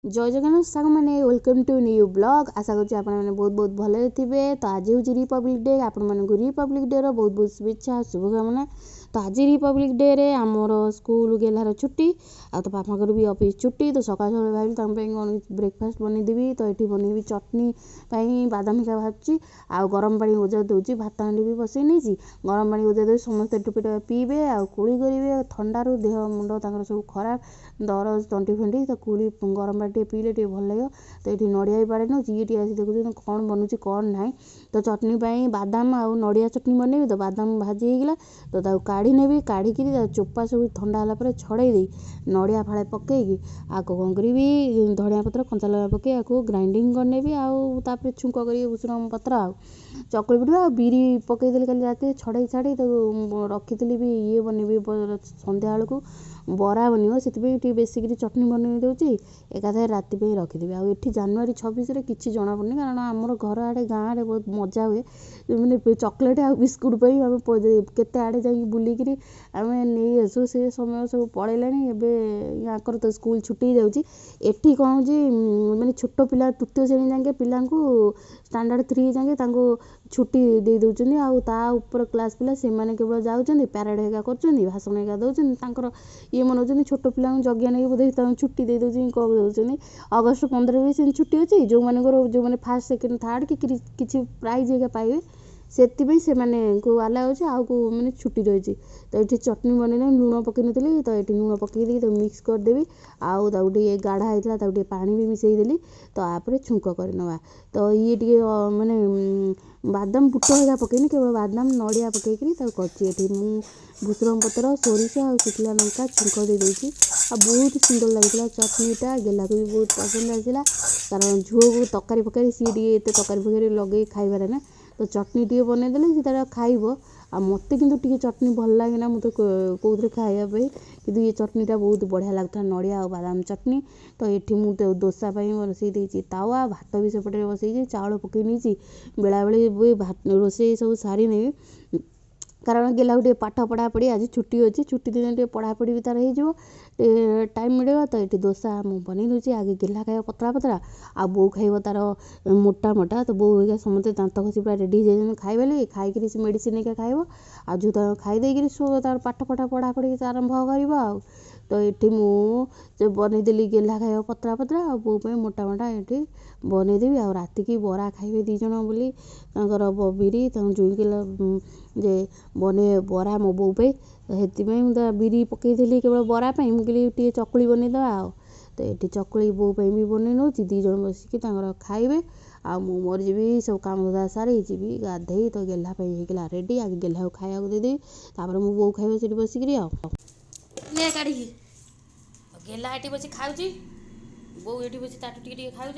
जय जगन्नाथ साग मैंने वेलकम टू न्यू ब्लॉग। आशा करुँच आप बहुत बहुत भले थे। तो आज हूँ रिपब्लिक डे, आपण रिपब्लिक डे बहुत बहुत शुभेच्छा शुभकामना। तो आज रिपब्लिक डे रे आमर स्कूल गेलार छुट्टी आ तो पापाकर भी ऑफिस छुट्टी। तो सकाल सकाल भाई कौन ब्रेकफास्ट बनईदेवी। तो ये बनईबी चटनी बादाम हिका भाजी आ गरम पानी ओजा दूसरी भात हांडी भी बसई नहीं। गरम पानी ओजा दे समस्ते टुपी टुपा पीबे आ कुली करेंगे। ठंडारू देह मुंड सब खराब दरज तंटी फंटी। तो कुली गरम पानी पीले भल लगे। तो ये नड़िया भी पाड़े नौ ये आसी देखुन कौन बनूँ कौन ना। तो चटनी बादाम आ नड़िया चटनी बनईबी। तो बादाम भाजी होगा तो काढ़ी नेबी काढ़ी चोपा सब ठंडा है छड़े दी नड़िया फाड़े पकईकी आपको कौन करी धनिया पत्र कंचा लगा पकई आपको ग्राइंडिंग करनेबी आउे छुंक कर भूसुंग पत्र आ चकुली पिठा आ बिरी पकईदेली कल रात छड़े छाड़ी तो रखी भी ये बनईबी सन्ध्या बेलू बरा बनब से बेसिक चटनी बनई दूसरी एकाथरे राति रखिदेवी। आठी जानुरी 26 किसी जना पड़नी कारण आमर घर आड़े गाँव आड़े बहुत मजा हुए मैंने चॉकलेट आ बिस्कुट आम केते आड़े जा बुलिकी आम नहीं आसू से समय सब पलैला यहाँ तो स्कूल छुट्टी जाऊँगी। एठी कौन मैंने छोट पिला तृतीय श्रेणी जाके पिला स्टैंडर्ड 3 जाके छुट्टी दे दौरान आउपर क्लास पिला से केवल जाऊँच प्यारेड हेका कर भाषण हेका दौरान ये मनाऊँ छोट पिला जगिया नहीं बोधे छुट्टी दे दौरान कौन दौरान अगस्ट 15 भी से छुट्टी अच्छी जो मैंने फास्ट सेकेंड थर्ड कि किसी प्राइज हेका पाइबे से आला हो मैंने छुट्टी रही। तो ये चटनी बनई लुण पकई नी तो ये लुण पकईदी तो मिक्स करदेवी आउ गाढ़ा होता है पानी भी मिसईदेली। तो आपरे छुंक कर नवा। तो ये माने बादाम बुट हेगा पकईनी केवल बादाम नड़िया पकईकरी कर भूसुंग पत्र सोरिष आ शुखला लंका छुंक दे देती बहुत सुंदर लगता चटनीटा गेला को भी बहुत पसंद आसला कारण झुओ को तरकारी फकारी सी तरकारी फकारी लगे खाइबार ना। तो चटनी टे बनईदेले सी तार खाइब आ मत कि चटनी भल लगे ना मुझे कौन खायापी कि ये चटनीटा बहुत बढ़िया लगता नड़िया और बादाम चटनी। तो ये मुझे दोसा बसई देती तावा भात भी सेपटे बसई चाउल पकई नहीं बेला बेली भात रोसे सब सारी नहीं कारण गेला गोटे पाठ पढ़ा पढ़ी आज छुट्टी अच्छी छुट्टी दिन पढ़ापढ़ी भी तार हो टाइम मिले। तो ये दोसा मुझे बनई दूसरी आगे गेला खाइब पतला पतला आ बो खाइब तार मोटा मोटा। तो बो होगा समस्त दांत घसी पूरा रेडी हो खाइबे खाई मेडिसिन हेका खाइब आ जो खाईदे तार पाठ पढ़ा पढ़ापढ़ी आरंभ कर। तो ये मुझे बनईदेली गेला खाइब पतला पतला आ बो मोटा मोटा ये बनईदेवी आ राति की बरा खाइबे दी जन बोली बिरी जुईके जे बने बरा मो बो पे तो मुझे बिरी पकईदेली केवल बरा मुझे टे चकुली बनईदे आ। तो ये चकुली बो भी बनई नौ दी जन बसिकी खाइबे आ मु मोर जी सब काम धंदा सारी जी गाधे। तो गेला होगा रेडी आगे गेला खाया देदेवी तापर मो बो खाइबे से बसिकी ने काढ़ी गेला ये बस खाऊँ बो ये बस ताटू टे खाऊँ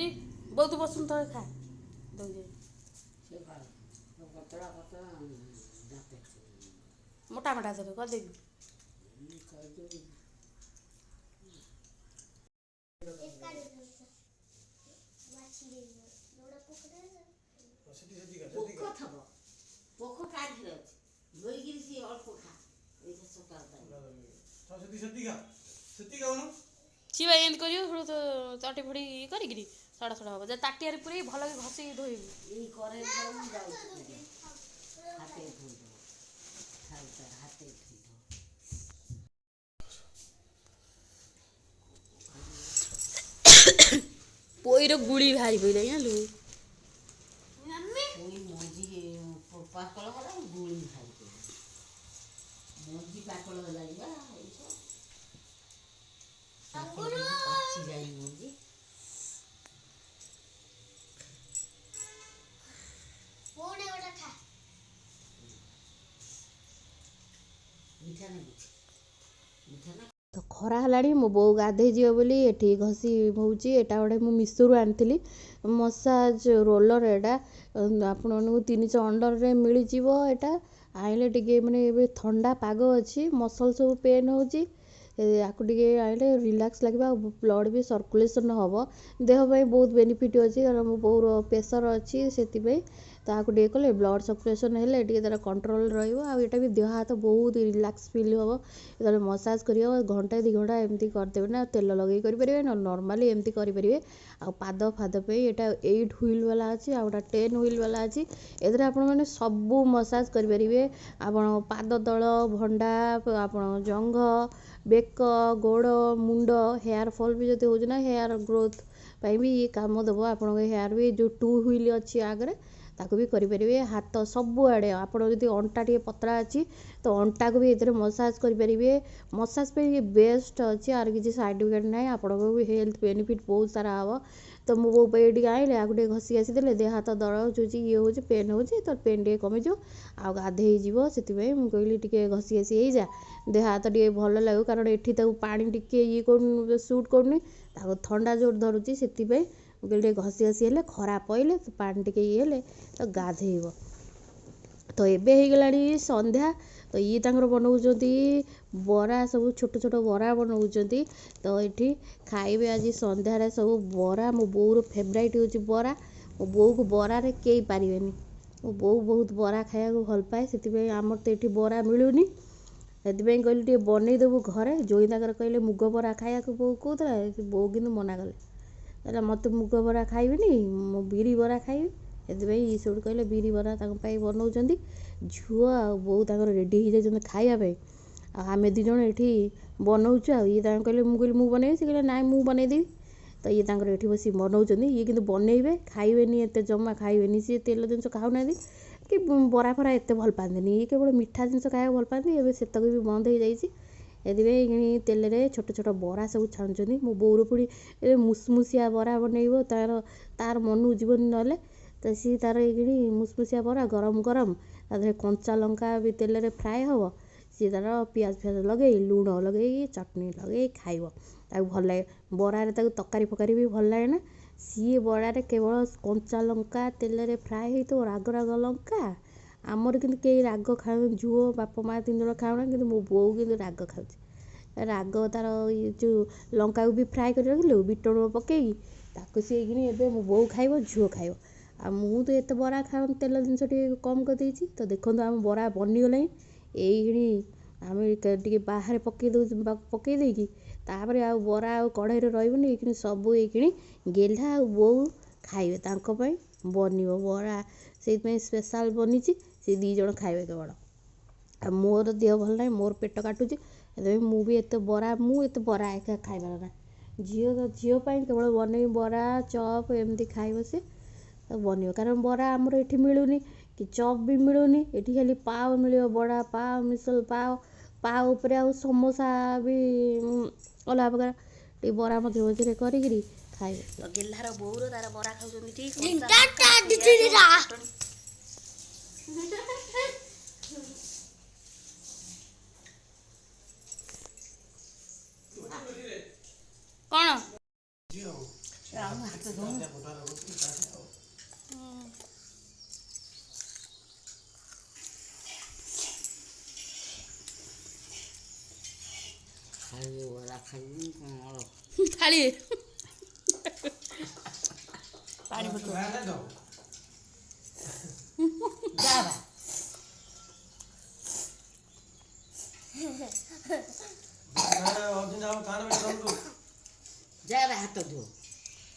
बहुत बसुन तो खा मोटा मोटा सब करदेवी सीवा एंड करियो तो चटी फड़ी करी सड़ा सड़ा हम ताटिया पूरे भल घसी धोइबी पोईर गुड़ी भारी पड़े यहाँ लु तो खरा है मो बो गाधे जीव बोली ये घसी होची एटा गोटे मु मिशोरू आनी मसाज रोलर एटा आपको 300 अंडर रे मिल जाए आइले टे मैंने ठंडा पाग अच्छी मसल सब पेन होची आपको आइले रिलैक्स लगे ब्लड भी सर्कुलेशन हम देहपाई बहुत बेनिफिट अच्छी कारण मो बोर प्रेसर अच्छी से ତାହାକୁ ଟିକେ କଲେ ବ୍ଲଡ଼ ସର୍କୁଲେସନ୍ ହେଲେ ଟିକେ ତାର କଣ୍ଟ୍ରୋଲ ରହିବ। ଆଉ ଏଇଟା ବି ଦେହ ହାତ ବହୁତ ରିଲାକ୍ସ ଫିଲ୍ ହେବ। ଯେତେବେଳେ ମସାଜ କରିବ ଘଣ୍ଟାଏ 2 ଘଣ୍ଟା ଏମିତି କରିଦେବେ ନା, ତେଲ ଲଗେଇ କରିପାରିବେ ନା ନର୍ମାଲି ଏମିତି କରିପାରିବେ। ଆଉ ପାଦ ଫାଦ ପାଇଁ ଏଇଟା 8 ହୁଇଲ୍ ବାଲା ଅଛି, ଆଉ ଗୋଟେ 10 ହୁଇଲ୍ ବାଲା ଅଛି। ଏଥିରେ ଆପଣମାନେ ସବୁ ମସାଜ କରିପାରିବେ। ଆପଣ ପାଦ ତଳ, ଭଣ୍ଡା, ଆପଣ ଜଙ୍ଘ, ବେକ, ଗୋଡ଼, ମୁଣ୍ଡ, ହେୟାର ଫଲ୍ ବି ଯଦି ହେଉଛି ନା ହେୟାର ଗ୍ରୋଥ୍ ପାଇଁ ବି ଇଏ କାମ ଦେବ। ଆପଣଙ୍କ ହେୟାର ବି ଯେଉଁ 2 ହୁଇଲ୍ ଅଛି ଆଗରେ ତାକୁ ବି କରିପାରିବେ। ହାତ ସବୁଆଡ଼େ, ଆପଣ ଯଦି ଅଣ୍ଟା ଟିକେ ପତଳା ଅଛି ତ ଅଣ୍ଟାକୁ ବି ଏଥିରେ ମସାଜ କରିପାରିବେ। ମସାଜ ପାଇଁ ଇଏ ବେଷ୍ଟ ଅଛି, ଆର କିଛି ସାଇଡ଼୍ ଇଫେକ୍ଟ ନାହିଁ। ଆପଣଙ୍କ ବି ହେଲ୍ଥ ବେନିଫିଟ୍ ବହୁତ ସାରା ହେବ। ତ ମୋ ବୋଉ ପାଇଁ ଟିକେ ଆଣିଲେ, ଆକୁ ଟିକେ ଘଷି ଘାସି ଦେଲେ ଦେହ ହାତ ଦରଜ ହେଉଛି, ଇଏ ହେଉଛି, ପେନ୍ ହେଉଛି, ତ ପେନ୍ ଟିକେ କମିଯିବ ଆଉ ଗାଧେଇ ଯିବ। ସେଥିପାଇଁ ମୁଁ କହିଲି ଟିକେ ଘଷି ଘାସି ହେଇଯା, ଦେହ ହାତ ଟିକେ ଭଲ ଲାଗିବ। କାରଣ ଏଠି ତାକୁ ପାଣି ଟିକେ ଇଏ କରୁନି, ସୁଟ୍ କରୁନି, ତାକୁ ଥଣ୍ଡା ଜୋର ଧରୁଛି। ସେଥିପାଇଁ ମୁଁ କହିଲି ଟିକେ ଘଷି ଘାସି ହେଲେ, ଖରା ପଇଲେ ପାଣି ଟିକେ ଇଏ ହେଲେ ତ ଗାଧେଇବ। ତ ଏବେ ହେଇଗଲାଣି ସନ୍ଧ୍ୟା। ତ ଇଏ ତାଙ୍କର ବନଉଛନ୍ତି ବରା, ସବୁ ଛୋଟ ଛୋଟ ବରା ବନଉଛନ୍ତି। ତ ଏଠି ଖାଇବେ ଆଜି ସନ୍ଧ୍ୟାରେ ସବୁ ବରା। ମୋ ବୋଉର ଫେଭରାଇଟ୍ ହେଉଛି ବରା। ମୋ ବୋଉକୁ ବରାରେ କେହି ପାରିବେନି। ମୋ ବୋଉ ବହୁତ ବରା ଖାଇବାକୁ ଭଲ ପାଏ। ସେଥିପାଇଁ ଆମର ତ ଏଠି ବରା ମିଳୁନି, ସେଥିପାଇଁ କହିଲି ଟିକେ ବନେଇଦେବୁ ଘରେ। ଜୋଇଁ ତାଙ୍କର କହିଲେ ମୁଗ ବରା ଖାଇବାକୁ ବୋଉ କହୁଥିଲା, ବୋଉ କିନ୍ତୁ ମନା କଲେ, କହିଲା ମୋତେ ମୁଗ ବରା ଖାଇବିନି, ମୁଁ ବିରି ବରା ଖାଇବି। ସେଥିପାଇଁ ଇଏ ସେଠୁ କହିଲେ ବିରି ବରା ତାଙ୍କ ପାଇଁ ବନଉଛନ୍ତି। ଝୁଅ ଆଉ ବୋଉ ତାଙ୍କର ରେଡ଼ି ହେଇଯାଇଛନ୍ତି ଖାଇବା ପାଇଁ। ଆଉ ଆମେ 2 ଜଣ ଏଠି ବନଉଛୁ। ଆଉ ଇଏ ତାଙ୍କୁ କହିଲେ, ମୁଁ କହିଲି ମୁଁ ବନେଇବି, ସେ କହିଲେ ନାଇଁ ମୁଁ ବନେଇଦେବି। ତ ଇଏ ତାଙ୍କର ଏଠି ବସି ବନଉଛନ୍ତି। ଇଏ କିନ୍ତୁ ବନେଇବେ, ଖାଇବେନି, ଏତେ ଜମା ଖାଇବେନି। ସିଏ ତେଲ ଜିନିଷ ଖାଉନାହାନ୍ତି କି ବରା ଫରା ଏତେ ଭଲ ପାଆନ୍ତିନି। ଇଏ କେବଳ ମିଠା ଜିନିଷ ଖାଇବାକୁ ଭଲ ପାଆନ୍ତି। ଏବେ ସେତକ ବି ବନ୍ଦ ହେଇଯାଇଛି। ସେଥିପାଇଁ ତେଲରେ ଛୋଟ ଛୋଟ ବରା ସବୁ ଛାଣୁଛନ୍ତି। ମୋ ବୋଉର ପୁଣି ଏବେ ମୁସମୁସିଆ ବରା ବନେଇବ, ତାର ମନକୁ ଯିବନି ନହେଲେ। ତ ସିଏ ତାର ଏଇକିଣି ମୁସମୁସିଆ ବରା ଗରମ ଗରମ, ତା ଦେହରେ କଞ୍ଚା ଲଙ୍କା ବି ତେଲରେ ଫ୍ରାଏ ହେବ। ସିଏ ତାର ପିଆଜ ଫିଆଜ ଲଗେଇ, ଲୁଣ ଲଗେଇ, ଚଟଣି ଲଗେଇ ଖାଇବ। ତାକୁ ଭଲ ଲାଗେ ବରାରେ, ତାକୁ ତରକାରୀ ଫକାରୀ ବି ଭଲ ଲାଗେ ନା। ସିଏ ବରାରେ କେବଳ କଞ୍ଚା ଲଙ୍କା ତେଲରେ ଫ୍ରାଏ ହେଇଥିବ, ରାଗ ରାଗ ଲଙ୍କା। ଆମର କିନ୍ତୁ କେହି ରାଗ ଖାଉ, ଝୁଅ ବାପା ମା 3 ଜଣ ଖାଉନା, କିନ୍ତୁ ମୋ ବୋଉ କିନ୍ତୁ ରାଗ ଖାଉଛି। ରାଗ ତାର ଇଏ ଯେଉଁ ଲଙ୍କାକୁ ବି ଫ୍ରାଏ କରି ରଖିଲୁ ବିଟ ଲୁଣ ପକେଇକି, ତାକୁ ସିଏକିନି ଏବେ ମୋ ବୋଉ ଖାଇବ, ଝୁଅ ଖାଇବ। ଆଉ ମୁଁ ତ ଏତେ ବରା ଖାଉନି, ତେଲ ଜିନିଷ ଟିକେ କମ୍ କରିଦେଇଛି। ତ ଦେଖନ୍ତୁ ଆମ ବରା ବନିଗଲାଣି। ଏଇକିଣି ଆମେ ଟିକେ ବାହାରେ ପକେଇ ଦେଉଛୁ, ପକେଇ ଦେଇକି ତାପରେ ଆଉ ବରା ଆଉ କଢ଼େଇରେ ରହିବନି। ଏଇକିଣି ସବୁ ଏଇକିଣି ଗେହ୍ଲା ଆଉ ବୋଉ ଖାଇବେ, ତାଙ୍କ ପାଇଁ ବନିବ ବରା। ସେଇଥିପାଇଁ ସ୍ପେଶାଲ ବନିଛି, ସେ 2 ଜଣ ଖାଇବେ କେବଳ। ଆଉ ମୋର ଦେହ ଭଲ ନାହିଁ, ମୋର ପେଟ କାଟୁଛି। ସେଥିପାଇଁ ମୁଁ ବି ଏତେ ବରା ଏକା ଖାଇବାର ନା। ଝିଅ ପାଇଁ କେବଳ ବନେଇ ବରା ଚପ୍ ଏମିତି ଖାଇବ ସେ ବନିବ। କାରଣ ବରା ଆମର ଏଠି ମିଳୁନି, କି ଚପ୍ ବି ମିଳୁନି। ଏଠି ଖାଲି ପାଓ ମିଳିବ, ବଡ଼ା ପାଓ, ମିସଲ ପାଓ। ପାଓ ଉପରେ ଆଉ ସମୋସା ବି ଅଲଗା ପ୍ରକାର। ଟିକେ ବରା ମଝିରେ ମଝିରେ କରିକିରି ଖାଇବେ। ତ ଗେହ୍ଲାର ବୋଉର ତାର ବରା ଖାଉଛନ୍ତି ଠିକ୍। କ'ଣ ଥାଳି ପାଣି ପକେଇ ଯା ହାତ ଧୁଅ।